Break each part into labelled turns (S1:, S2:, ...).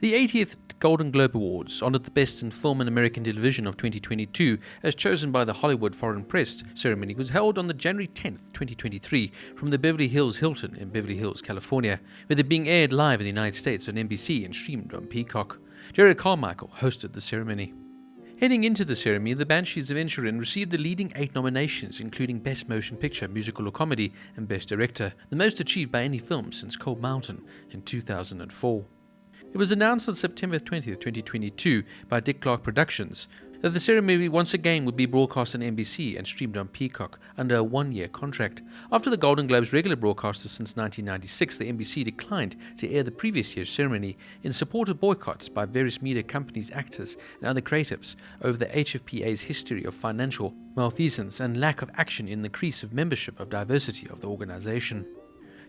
S1: The 80th Golden Globe Awards honored the best in film and American television of 2022, as chosen by the Hollywood Foreign Press. Ceremony was held on the January 10th, 2023, from the Beverly Hills Hilton in Beverly Hills, California, with it being aired live in the United States on NBC and streamed on Peacock. Jerry Carmichael hosted the ceremony. Heading into the ceremony, the Banshees of Inisherin received the leading 8 nominations, including Best Motion Picture, Musical or Comedy, and Best Director, the most achieved by any film since Cold Mountain in 2004. It was announced on September 20th, 2022 by Dick Clark Productions that the ceremony once again would be broadcast on NBC and streamed on Peacock under a 1-year contract. After the Golden Globes' regular broadcaster since 1996, the NBC declined to air the previous year's ceremony in support of boycotts by various media companies, actors, and other creatives over the HFPA's history of financial malfeasance and lack of action in the increase of membership of diversity of the organization.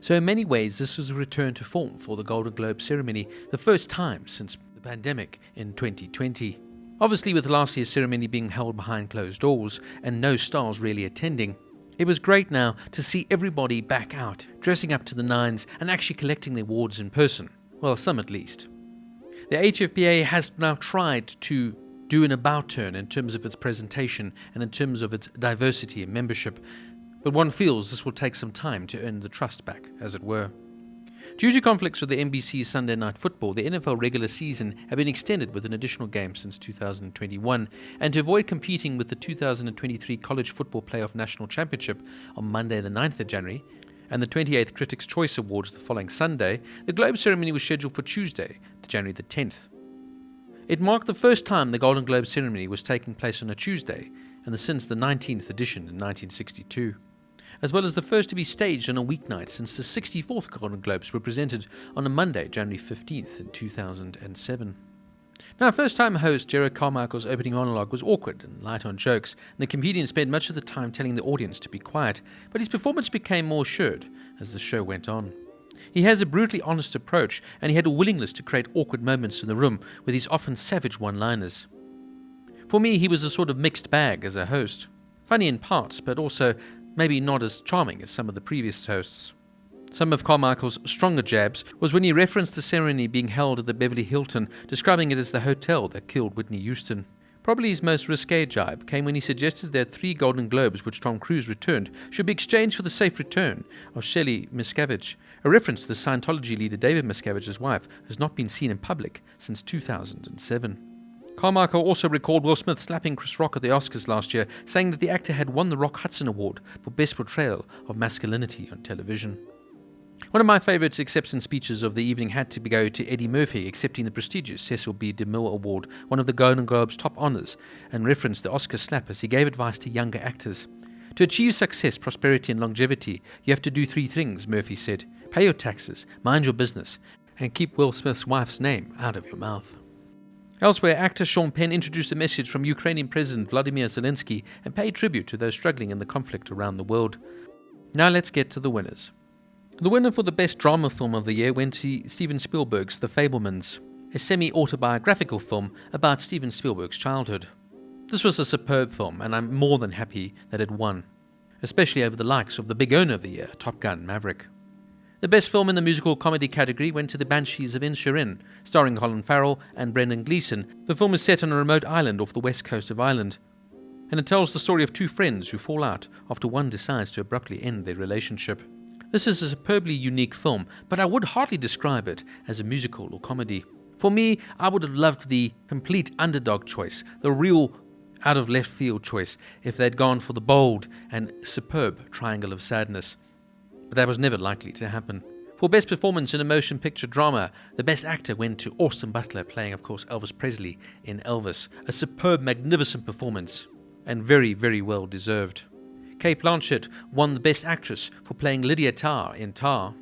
S1: So in many ways, this was a return to form for the Golden Globe ceremony, the first time since the pandemic in 2020. Obviously, with last year's ceremony being held behind closed doors and no stars really attending, it was great now to see everybody back out, dressing up to the nines and actually collecting the awards in person. Well, some at least. The HFPA has now tried to do an about turn in terms of its presentation and in terms of its diversity and membership, but one feels this will take some time to earn the trust back, as it were. Due to conflicts with the NBC's Sunday Night Football, the NFL regular season had been extended with an additional game since 2021, and to avoid competing with the 2023 College Football Playoff National Championship on Monday the 9th of January, and the 28th Critics' Choice Awards the following Sunday, the Globe ceremony was scheduled for Tuesday, January the 10th. It marked the first time the Golden Globe ceremony was taking place on a Tuesday, and since the 19th edition in 1962. As well as the first to be staged on a weeknight since the 64th Golden Globes were presented on a Monday, January 15th in 2007. Now, first-time host Jerry Carmichael's opening monologue was awkward and light on jokes, and the comedian spent much of the time telling the audience to be quiet, but his performance became more assured as the show went on. He has a brutally honest approach, and he had a willingness to create awkward moments in the room with his often savage one-liners. For me, he was a sort of mixed bag as a host. Funny in parts, but also maybe not as charming as some of the previous hosts. Some of Carmichael's stronger jabs was when he referenced the ceremony being held at the Beverly Hilton, describing it as the hotel that killed Whitney Houston. Probably his most risque jibe came when he suggested that 3 Golden Globes, which Tom Cruise returned, should be exchanged for the safe return of Shelley Miscavige, a reference to the Scientology leader David Miscavige's wife, who has not been seen in public since 2007. Carmichael also recalled Will Smith slapping Chris Rock at the Oscars last year, saying that the actor had won the Rock Hudson Award for Best Portrayal of Masculinity on Television. One of my favourite acceptance speeches of the evening had to go to Eddie Murphy accepting the prestigious Cecil B. DeMille Award, one of the Golden Globes' top honours, and referenced the Oscar slap as he gave advice to younger actors. To achieve success, prosperity and longevity, you have to do 3 things, Murphy said. Pay your taxes, mind your business, and keep Will Smith's wife's name out of your mouth. Elsewhere, actor Sean Penn introduced a message from Ukrainian President Vladimir Zelensky and paid tribute to those struggling in the conflict around the world. Now let's get to the winners. The winner for the Best Drama Film of the year went to Steven Spielberg's The Fabelmans, a semi-autobiographical film about Steven Spielberg's childhood. This was a superb film, and I'm more than happy that it won, especially over the likes of the big earner of the year, Top Gun: Maverick. The best film in the musical comedy category went to The Banshees of Inisherin, starring Colin Farrell and Brendan Gleeson. The film is set on a remote island off the west coast of Ireland, and it tells the story of 2 friends who fall out after one decides to abruptly end their relationship. This is a superbly unique film, but I would hardly describe it as a musical or comedy. For me, I would have loved the complete underdog choice, the real out-of-left-field choice, if they'd gone for the bold and superb Triangle of Sadness. But that was never likely to happen. For Best Performance in a Motion Picture Drama, the Best Actor went to Austin Butler, playing, of course, Elvis Presley in Elvis. A superb, magnificent performance, and very, very well deserved. Cate Blanchett won the Best Actress for playing Lydia Tarr in Tar.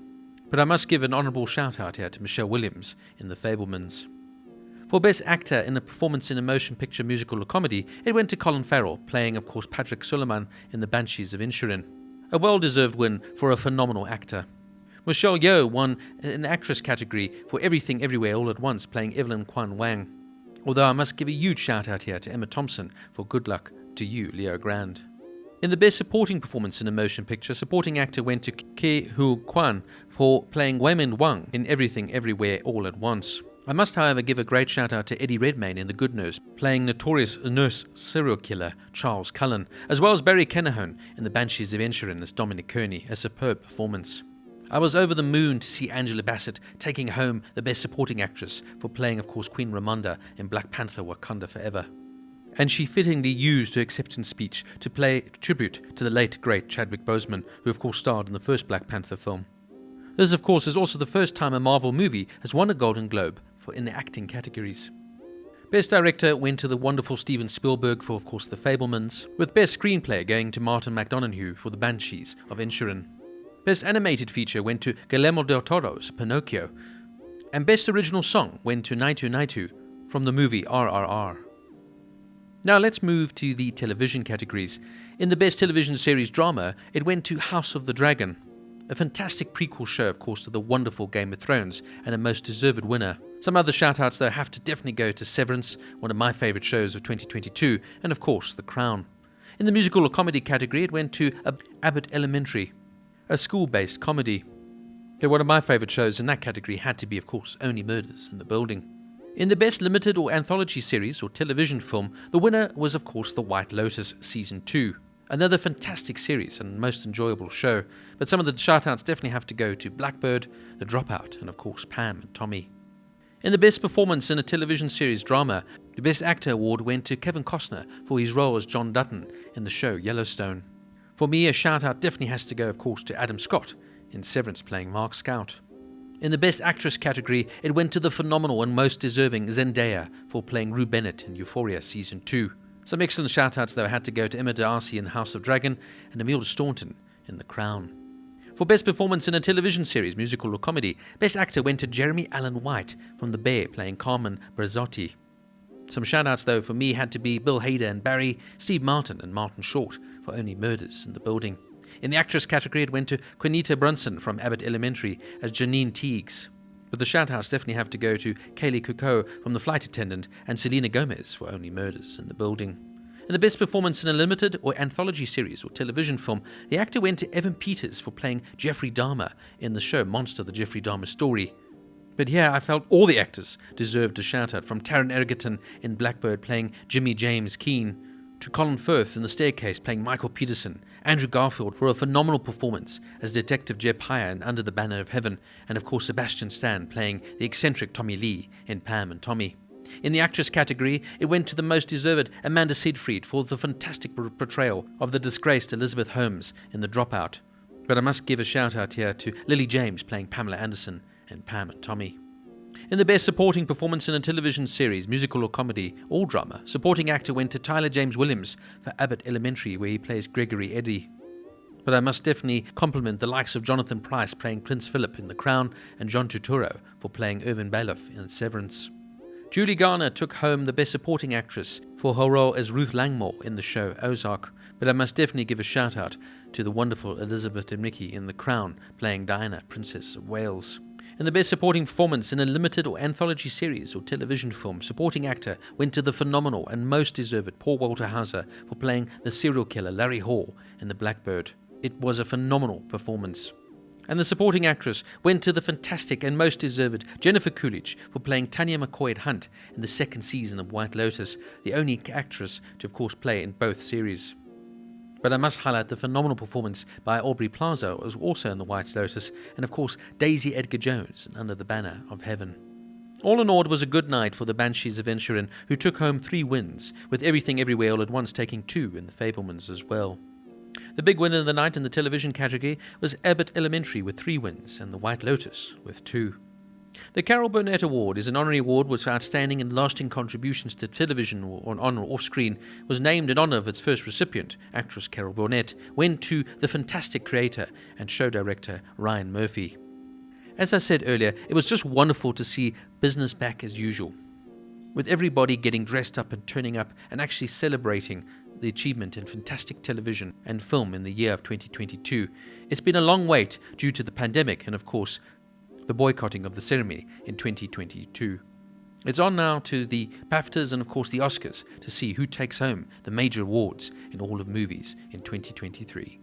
S1: But I must give an honourable shout-out here to Michelle Williams in The Fabelmans. For Best Actor in a Performance in a Motion Picture Musical or Comedy, it went to Colin Farrell, playing, of course, Patrick Suleiman in The Banshees of Inisherin. A well-deserved win for a phenomenal actor. Michelle Yeoh won in the actress category for Everything Everywhere All at Once, playing Evelyn Kwan Wang. Although I must give a huge shout-out here to Emma Thompson for Good Luck to You, Leo Grand. In the Best Supporting Performance in a Motion Picture, supporting actor went to Ke Huy Quan for playing Wei-min Wang in Everything Everywhere All at Once. I must, however, give a great shout out to Eddie Redmayne in The Good Nurse, playing notorious nurse serial killer Charles Cullen, as well as Barry Kennahan in The Banshees of Inisherin as Dominic Kearney, a superb performance. I was over the moon to see Angela Bassett taking home the Best Supporting Actress for playing, of course, Queen Ramonda in Black Panther Wakanda Forever. And she fittingly used her acceptance speech to pay tribute to the late, great Chadwick Boseman, who of course starred in the first Black Panther film. This, of course, is also the first time a Marvel movie has won a Golden Globe in the acting categories. Best Director went to the wonderful Steven Spielberg for, of course, The Fabelmans, with Best Screenplay going to Martin McDonough for The Banshees of Inisherin. Best Animated Feature went to Guillermo del Toro's Pinocchio, and Best Original Song went to Naitu Naitu from the movie RRR. Now let's move to the television categories. In the Best Television Series Drama, it went to House of the Dragon, a fantastic prequel show, of course, to the wonderful Game of Thrones, and a most deserved winner. Some other shout-outs, though, have to definitely go to Severance, one of my favourite shows of 2022, and of course, The Crown. In the musical or comedy category, it went to Abbott Elementary, a school-based comedy. Though one of my favourite shows in that category had to be, of course, Only Murders in the Building. In the Best Limited or Anthology Series or Television Film, the winner was, of course, The White Lotus Season 2. Another fantastic series and most enjoyable show, but some of the shout-outs definitely have to go to Blackbird, The Dropout, and of course Pam and Tommy. In the Best Performance in a Television Series Drama, the Best Actor award went to Kevin Costner for his role as John Dutton in the show Yellowstone. For me, a shout-out definitely has to go, of course, to Adam Scott in Severance playing Mark Scout. In the Best Actress category, it went to the phenomenal and most deserving Zendaya for playing Rue Bennett in Euphoria Season 2. Some excellent shout-outs, though, had to go to Emma D'Arcy in House of Dragon and Imelda Staunton in The Crown. For Best Performance in a Television Series, Musical or Comedy, Best Actor went to Jeremy Allen White from The Bear playing Carmen Brazotti. Some shout-outs, though, for me had to be Bill Hader and Barry, Steve Martin and Martin Short for Only Murders in the Building. In the Actress category, it went to Quinita Brunson from Abbott Elementary as Janine Teagues. But the shout-outs definitely have to go to Kaylee Cuoco from The Flight Attendant and Selena Gomez for Only Murders in the Building. In the Best Performance in a Limited or Anthology Series or Television Film, the actor went to Evan Peters for playing Jeffrey Dahmer in the show Monster, the Jeffrey Dahmer Story. But here I felt all the actors deserved a shout-out, from Taron Egerton in Blackbird playing Jimmy James Keene, to Colin Firth in The Staircase playing Michael Peterson, Andrew Garfield for a phenomenal performance as Detective Jeb Hire in Under the Banner of Heaven, and of course Sebastian Stan playing the eccentric Tommy Lee in Pam and Tommy. In the Actress category, it went to the most deserved Amanda Seyfried for the fantastic portrayal of the disgraced Elizabeth Holmes in The Dropout. But I must give a shout out here to Lily James playing Pamela Anderson in Pam and Tommy. In the Best Supporting Performance in a Television Series, Musical or Comedy, or Drama, Supporting Actor went to Tyler James Williams for Abbott Elementary, where he plays Gregory Eddy. But I must definitely compliment the likes of Jonathan Pryce playing Prince Philip in The Crown and John Turturro for playing Irvin Bailiff in Severance. Julie Garner took home the Best Supporting Actress for her role as Ruth Langmore in the show Ozark, but I must definitely give a shout out to the wonderful Elizabeth Debicki in The Crown playing Diana, Princess of Wales. In the Best Supporting Performance in a Limited or Anthology Series or Television Film, Supporting Actor went to the phenomenal and most deserved Paul Walter Hauser for playing the serial killer Larry Hall in The Blackbird. It was a phenomenal performance. And the Supporting Actress went to the fantastic and most deserved Jennifer Coolidge for playing Tanya McCoy Hunt in the second season of White Lotus, the only actress to of course play in both series. But I must highlight the phenomenal performance by Aubrey Plaza, who was also in The White Lotus, and of course Daisy Edgar Jones in Under the Banner of Heaven. All in all, it was a good night for the Banshees of Inisherin, who took home 3 wins, with Everything Everywhere All at Once taking 2 in The Fabelmans as well. The big winner of the night in the television category was Abbott Elementary with 3 wins, and The White Lotus with 2. The Carol Burnett Award is an honorary award which, for outstanding and lasting contributions to television or on or off screen, was named in honor of its first recipient, actress Carol Burnett, went to the fantastic creator and show director Ryan Murphy. As I said earlier, it was just wonderful to see business back as usual, with everybody getting dressed up and turning up and actually celebrating the achievement in fantastic television and film in the year of 2022. It's been a long wait due to the pandemic and, of course, the boycotting of the ceremony in 2022. It's on now to the BAFTAs and, of course, the Oscars to see who takes home the major awards in all of movies in 2023.